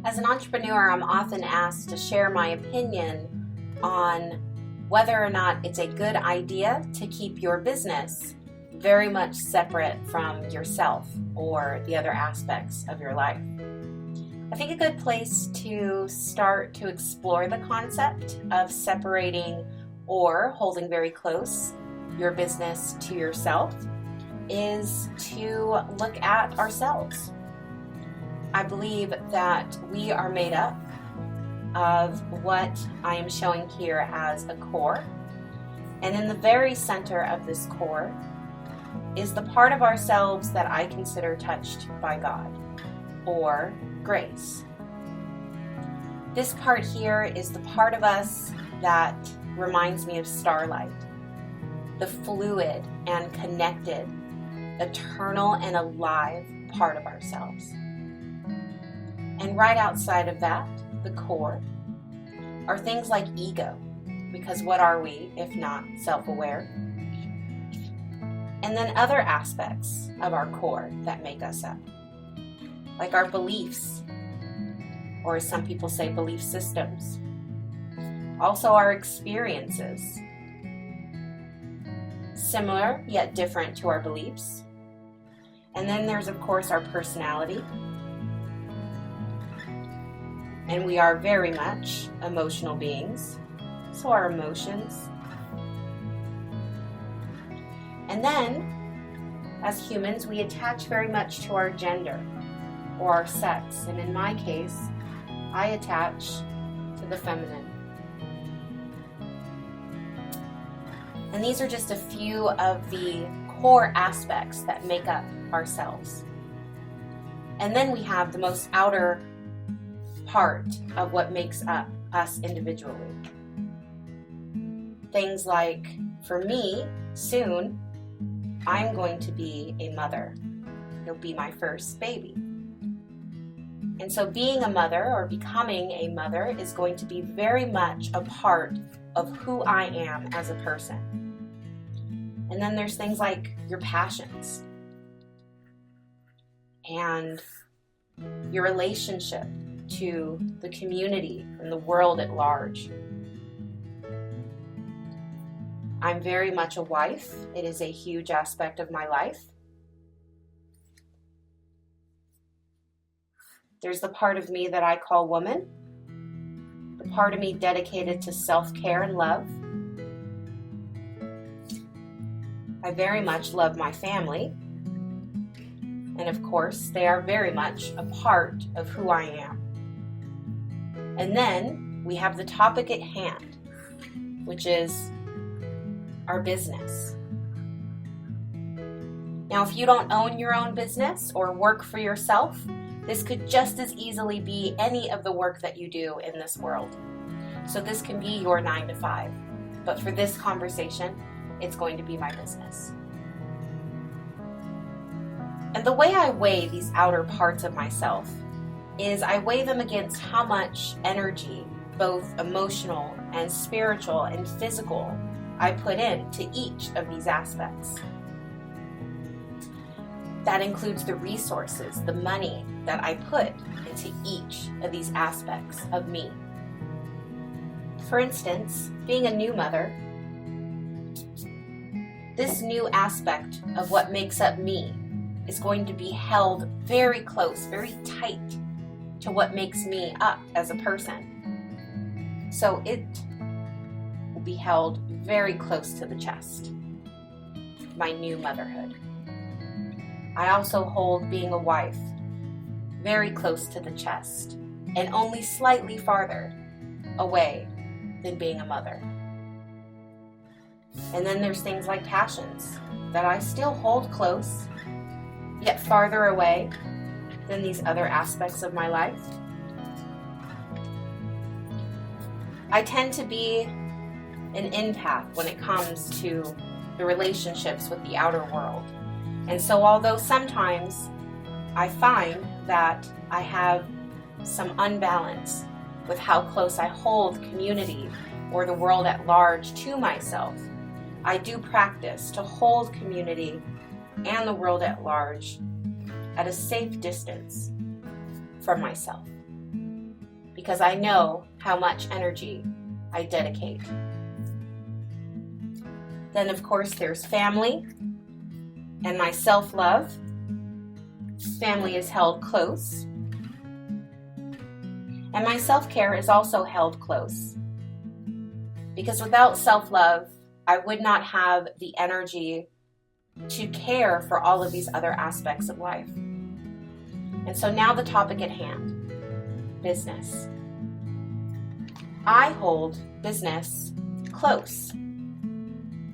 As an entrepreneur, I'm often asked to share my opinion on whether or not it's a good idea to keep your business very much separate from yourself or the other aspects of your life. I think a good place to start to explore the concept of separating or holding very close your business to yourself is to look at ourselves. I believe that we are made up of what I am showing here as a core, and in the very center of this core is the part of ourselves that I consider touched by God, or grace. This part here is the part of us that reminds me of starlight, the fluid and connected, eternal and alive part of ourselves. And right outside of that, the core, are things like ego, because what are we if not self-aware? And then other aspects of our core that make us up, like our beliefs, or as some people say, belief systems. Also our experiences, similar yet different to our beliefs. And then there's, of course, our personality. And we are very much emotional beings, so our emotions. And then, as humans, we attach very much to our gender or our sex. And in my case, I attach to the feminine. And these are just a few of the core aspects that make up ourselves. And then we have the most outer part of what makes up us individually. Things like, for me, soon, I'm going to be a mother. It'll be my first baby. And so being a mother or becoming a mother is going to be very much a part of who I am as a person. And then there's things like your passions and your relationship to the community and the world at large. I'm very much a wife. It is a huge aspect of my life. There's the part of me that I call woman, the part of me dedicated to self-care and love. I very much love my family. And of course, they are very much a part of who I am. And then we have the topic at hand, which is our business. Now, if you don't own your own business or work for yourself, this could just as easily be any of the work that you do in this world. So this can be your 9 to 5. But for this conversation, it's going to be my business. And the way I weigh these outer parts of myself is I weigh them against how much energy, both emotional and spiritual and physical, I put into each of these aspects. That includes the resources, the money that I put into each of these aspects of me. For instance, being a new mother, this new aspect of what makes up me is going to be held very close, very tight to what makes me up as a person. So it will be held very close to the chest, my new motherhood. I also hold being a wife very close to the chest and only slightly farther away than being a mother. And then there's things like passions that I still hold close, yet farther away than these other aspects of my life. I tend to be an empath when it comes to the relationships with the outer world. And so although sometimes I find that I have some unbalance with how close I hold community or the world at large to myself, I do practice to hold community and the world at large at a safe distance from myself. because I know how much energy I dedicate. Then, of course, there's family and my self-love. Family is held close. And my self-care is also held close. Because without self-love, I would not have the energy to care for all of these other aspects of life. And so now the topic at hand, business. I hold business close,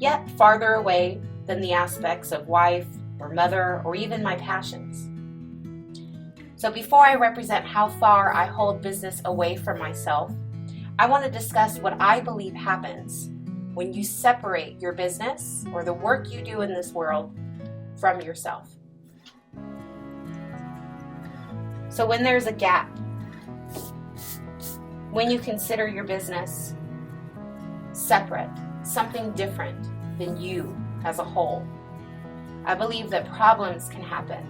yet farther away than the aspects of wife or mother or even my passions. So before I represent how far I hold business away from myself, I want to discuss what I believe happens when you separate your business or the work you do in this world from yourself. So when there's a gap, when you consider your business separate, something different than you as a whole, I believe that problems can happen.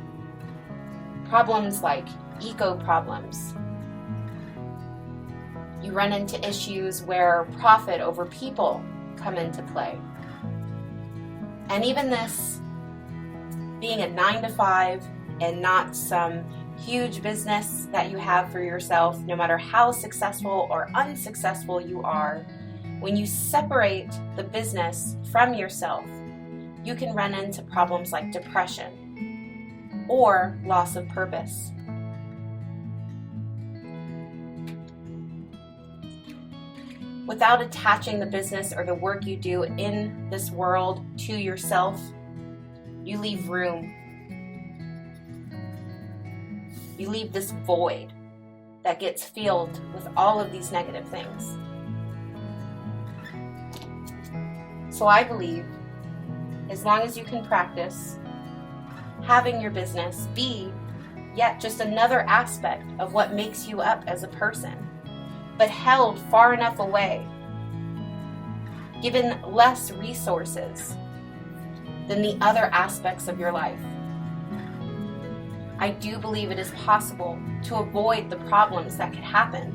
Problems like ego problems. You run into issues where profit over people come into play. And even this being a 9-to-5 and not some huge business that you have for yourself, no matter how successful or unsuccessful you are, when you separate the business from yourself, you can run into problems like depression or loss of purpose. Without attaching the business or the work you do in this world to yourself, you leave room. You leave this void that gets filled with all of these negative things. So I believe, as long as you can practice having your business be yet just another aspect of what makes you up as a person, but held far enough away, given less resources than the other aspects of your life, I do believe it is possible to avoid the problems that could happen,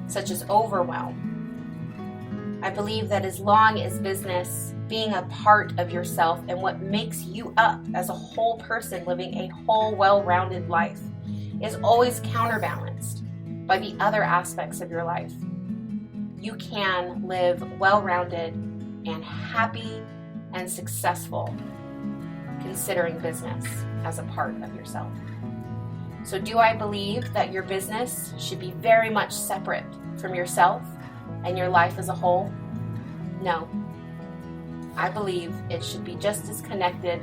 such as overwhelm. I believe that as long as business being a part of yourself and what makes you up as a whole person living a whole well-rounded life is always counterbalanced by the other aspects of your life, you can live well-rounded and happy and successful considering business as a part of yourself. So do I believe that your business should be very much separate from yourself and your life as a whole? No. I believe it should be just as connected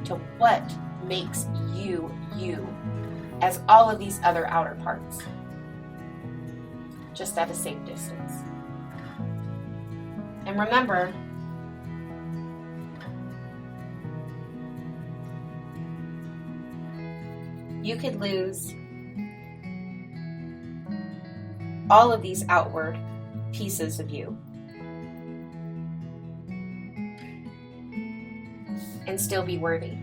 to what makes you, you, as all of these other outer parts, just at a safe distance. And remember, you could lose all of these outward pieces of you and still be worthy,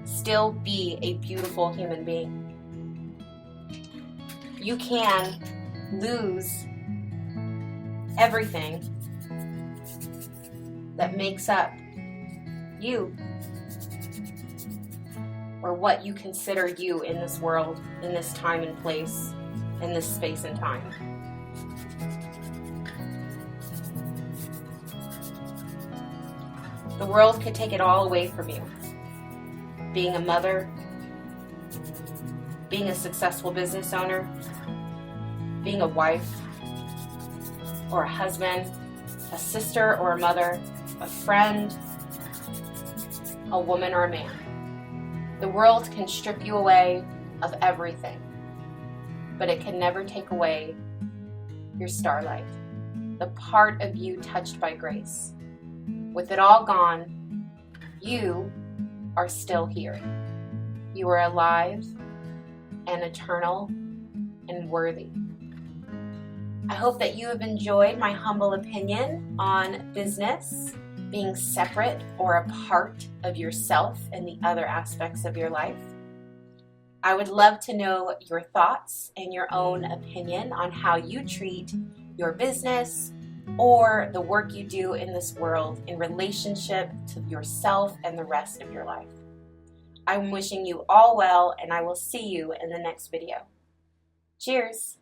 still be a beautiful human being. You can lose everything that makes up you, or what you consider you in this world, in this time and place, in this space and time. The world could take it all away from you. Being a mother, being a successful business owner, being a wife or a husband, a sister or a mother, a friend, a woman or a man. The world can strip you away of everything, but it can never take away your starlight, the part of you touched by grace. With it all gone, you are still here. You are alive and eternal and worthy. I hope that you have enjoyed my humble opinion on business being separate or a part of yourself and the other aspects of your life. I would love to know your thoughts and your own opinion on how you treat your business or the work you do in this world in relationship to yourself and the rest of your life. I'm wishing you all well, and I will see you in the next video. Cheers!